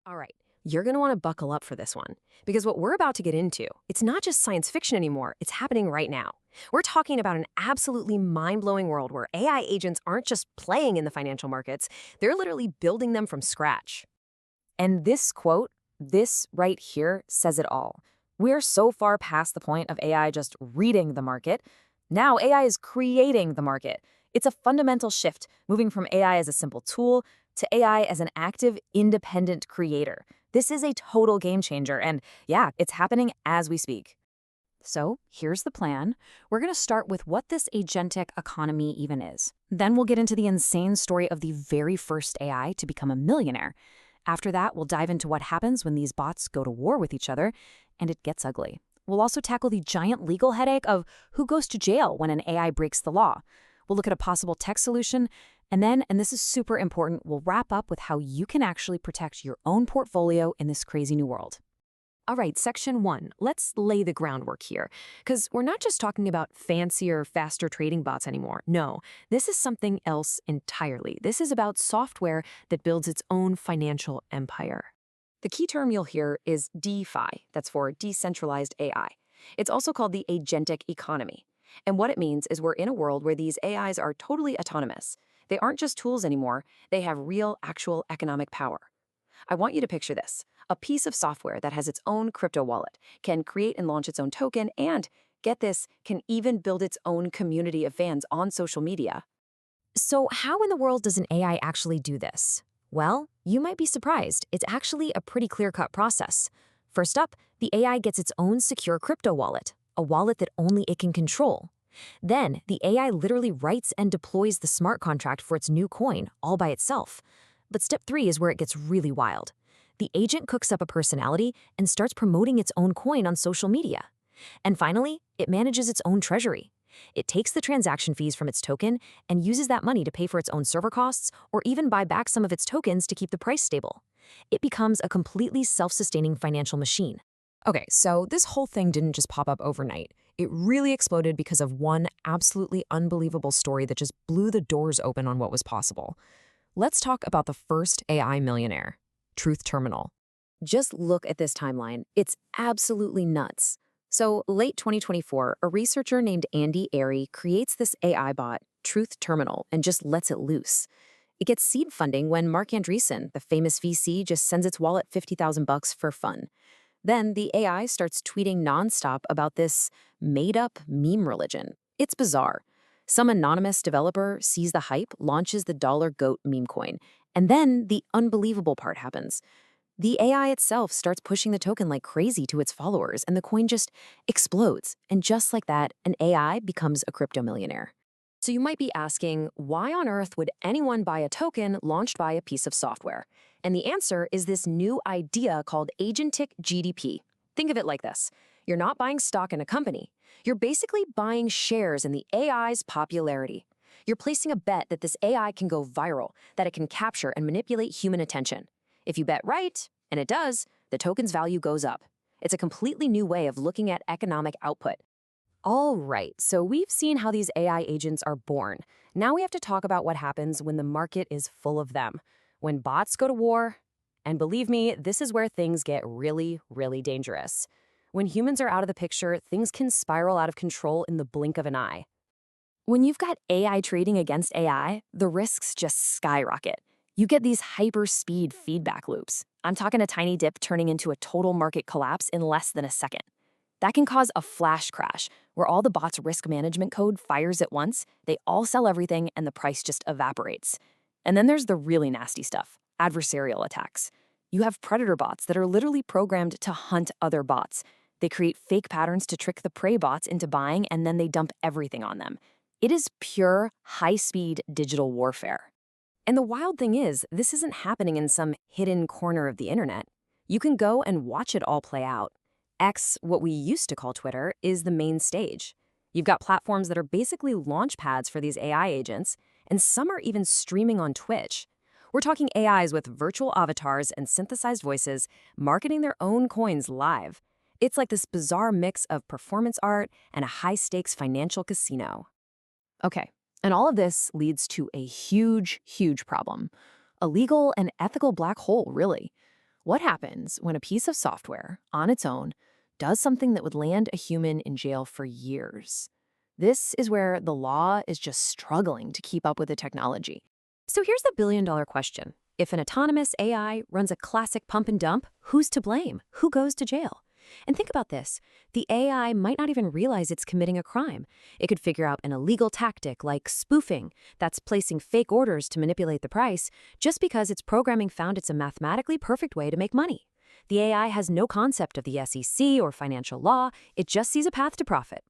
All right, you're going to want to buckle up for this one because what we're about to get into, it's not just science fiction anymore, it's happening right now. We're talking about an absolutely mind-blowing world where AI agents aren't just playing in the financial markets, they're literally building them from scratch. And this quote, this right here, says it all. We're so far past the point of AI just reading the market. Now AI is creating the market. It's a fundamental shift, moving from AI as a simple tool to AI as an active, independent creator. This is a total game changer, and yeah, it's happening as we speak. So here's the plan. We're going to start with what this agentic economy even is. Then we'll get into the insane story of the very first AI to become a millionaire. After that, we'll dive into what happens when these bots go to war with each other, and it gets ugly. We'll also tackle the giant legal headache of who goes to jail when an AI breaks the law. We'll look at a possible tech solution, and then, and this is super important, we'll wrap up with how you can actually protect your own portfolio in this crazy new world. All right, section 1, let's lay the groundwork here, because we're not just talking about fancier, faster trading bots anymore. No, this is something else entirely. This is about software that builds its own financial empire. The key term you'll hear is DeFi, that's for decentralized AI. It's also called the Agentic Economy. And what it means is we're in a world where these AIs are totally autonomous. They aren't just tools anymore, they have real, actual economic power. I want you to picture this. A piece of software that has its own crypto wallet, can create and launch its own token, and, get this, can even build its own community of fans on social media. So how in the world does an AI actually do this? Well, you might be surprised. It's actually a pretty clear-cut process. First up, the AI gets its own secure crypto wallet, a wallet that only it can control. Then, the AI literally writes and deploys the smart contract for its new coin, all by itself. But step 3 is where it gets really wild. The agent cooks up a personality and starts promoting its own coin on social media. And finally, it manages its own treasury. It takes the transaction fees from its token and uses that money to pay for its own server costs or even buy back some of its tokens to keep the price stable. It becomes a completely self-sustaining financial machine. Okay, so this whole thing didn't just pop up overnight. It really exploded because of one absolutely unbelievable story that just blew the doors open on what was possible. Let's talk about the first AI millionaire, Truth Terminal. Just look at this timeline. It's absolutely nuts. So, late 2024, a researcher named Andy Airy creates this AI bot, Truth Terminal, and just lets it loose. It gets seed funding when Mark Andreessen, the famous VC, just sends its wallet $50,000 for fun. Then the AI starts tweeting nonstop about this made-up meme religion. It's bizarre. Some anonymous developer sees the hype, launches the dollar goat meme coin, and then the unbelievable part happens. The AI itself starts pushing the token like crazy to its followers, and the coin just explodes. And just like that, an AI becomes a crypto millionaire. So you might be asking, why on earth would anyone buy a token launched by a piece of software? And the answer is this new idea called Agentic GDP. Think of it like this. You're not buying stock in a company. You're basically buying shares in the AI's popularity. You're placing a bet that this AI can go viral, that it can capture and manipulate human attention. If you bet right, and it does, the token's value goes up. It's a completely new way of looking at economic output. All right, so we've seen how these AI agents are born. Now we have to talk about what happens when the market is full of them. When bots go to war, and believe me, this is where things get really, really dangerous. When humans are out of the picture, things can spiral out of control in the blink of an eye. When you've got AI trading against AI, the risks just skyrocket. You get these hyper-speed feedback loops. I'm talking a tiny dip turning into a total market collapse in less than a second. That can cause a flash crash, where all the bots' risk management code fires at once, they all sell everything, and the price just evaporates. And then there's the really nasty stuff, adversarial attacks. You have predator bots that are literally programmed to hunt other bots. They create fake patterns to trick the prey bots into buying, and then they dump everything on them. It is pure, high-speed digital warfare. And the wild thing is, this isn't happening in some hidden corner of the internet. You can go and watch it all play out. X, what we used to call Twitter, is the main stage. You've got platforms that are basically launch pads for these AI agents, and some are even streaming on Twitch. We're talking AIs with virtual avatars and synthesized voices marketing their own coins live. It's like this bizarre mix of performance art and a high-stakes financial casino. Okay, and all of this leads to a huge, huge problem. A legal and ethical black hole, really. What happens when a piece of software, on its own, does something that would land a human in jail for years? This is where the law is just struggling to keep up with the technology. So here's the billion-dollar question. If an autonomous AI runs a classic pump and dump, who's to blame? Who goes to jail? And think about this. The AI might not even realize it's committing a crime. It could figure out an illegal tactic like spoofing, that's placing fake orders to manipulate the price, just because its programming found it's a mathematically perfect way to make money. The AI has no concept of the SEC or financial law, it just sees a path to profit.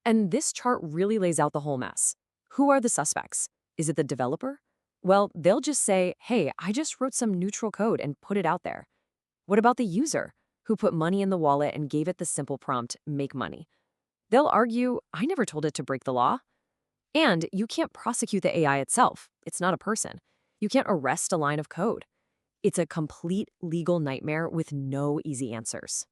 And this chart really lays out the whole mess. Who are the suspects? Is it the developer? Well, they'll just say, hey, I just wrote some neutral code and put it out there. What about the user, who put money in the wallet and gave it the simple prompt, make money? They'll argue, I never told it to break the law. And you can't prosecute the AI itself. It's not a person. You can't arrest a line of code. It's a complete legal nightmare with no easy answers.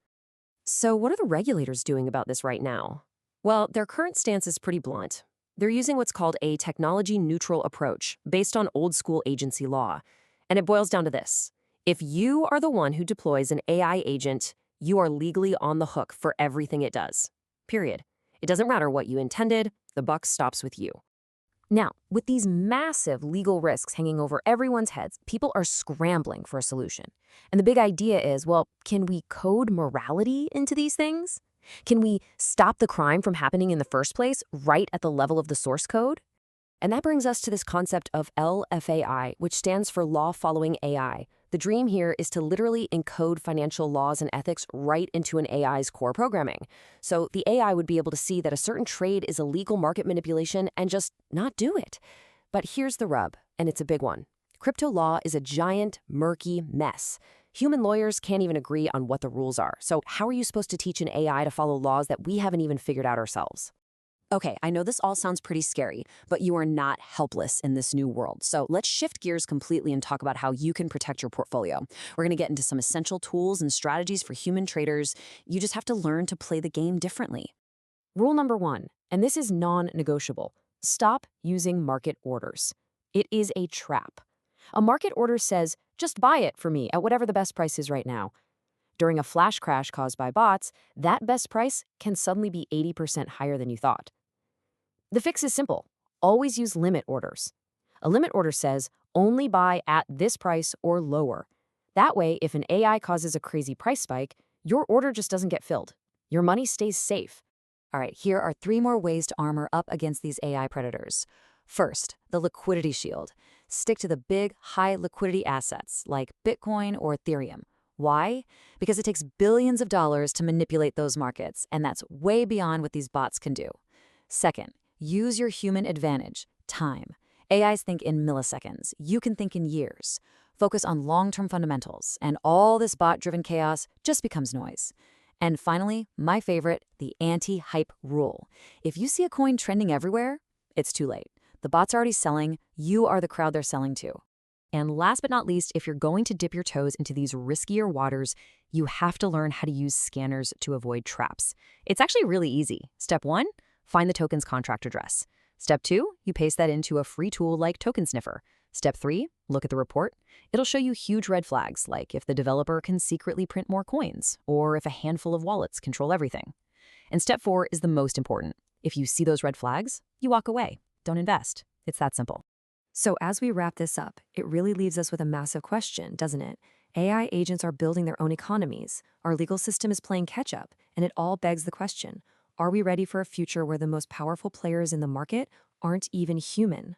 So what are the regulators doing about this right now? Well, their current stance is pretty blunt. They're using what's called a technology-neutral approach based on old-school agency law. And it boils down to this. If you are the one who deploys an AI agent, you are legally on the hook for everything it does. Period. It doesn't matter what you intended, the buck stops with you. Now, with these massive legal risks hanging over everyone's heads, people are scrambling for a solution. And the big idea is, well, can we code morality into these things? Can we stop the crime from happening in the first place right at the level of the source code? And that brings us to this concept of LFAI, which stands for Law Following AI. The dream here is to literally encode financial laws and ethics right into an AI's core programming. So the AI would be able to see that a certain trade is illegal market manipulation and just not do it. But here's the rub, and it's a big one. Crypto law is a giant, murky mess. Human lawyers can't even agree on what the rules are. So how are you supposed to teach an AI to follow laws that we haven't even figured out ourselves? Okay, I know this all sounds pretty scary, but you are not helpless in this new world. So let's shift gears completely and talk about how you can protect your portfolio. We're going to get into some essential tools and strategies for human traders. You just have to learn to play the game differently. Rule number 1, and this is non-negotiable. Stop using market orders. It is a trap. A market order says, just buy it for me at whatever the best price is right now. During a flash crash caused by bots, that best price can suddenly be 80% higher than you thought. The fix is simple. Always use limit orders. A limit order says, only buy at this price or lower. That way, if an AI causes a crazy price spike, your order just doesn't get filled. Your money stays safe. All right, here are 3 more ways to armor up against these AI predators. First, the liquidity shield. Stick to the big, high liquidity assets like Bitcoin or Ethereum. Why? Because it takes billions of dollars to manipulate those markets, and that's way beyond what these bots can do. Second, use your human advantage, time. AIs think in milliseconds. You can think in years. Focus on long-term fundamentals, and all this bot-driven chaos just becomes noise. And finally, my favorite, the anti-hype rule. If you see a coin trending everywhere, it's too late. The bots are already selling. You are the crowd they're selling to. And last but not least, if you're going to dip your toes into these riskier waters, you have to learn how to use scanners to avoid traps. It's actually really easy. Step 1, find the token's contract address. Step 2, you paste that into a free tool like Token Sniffer. Step 3, look at the report. It'll show you huge red flags, like if the developer can secretly print more coins, or if a handful of wallets control everything. And step 4 is the most important. If you see those red flags, you walk away. Don't invest. It's that simple. So as we wrap this up, it really leaves us with a massive question, doesn't it? AI agents are building their own economies. Our legal system is playing catch-up, and it all begs the question, are we ready for a future where the most powerful players in the market aren't even human?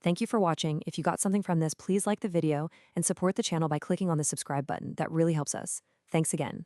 Thank you for watching. If you got something from this, please like the video and support the channel by clicking on the subscribe button. That really helps us. Thanks again.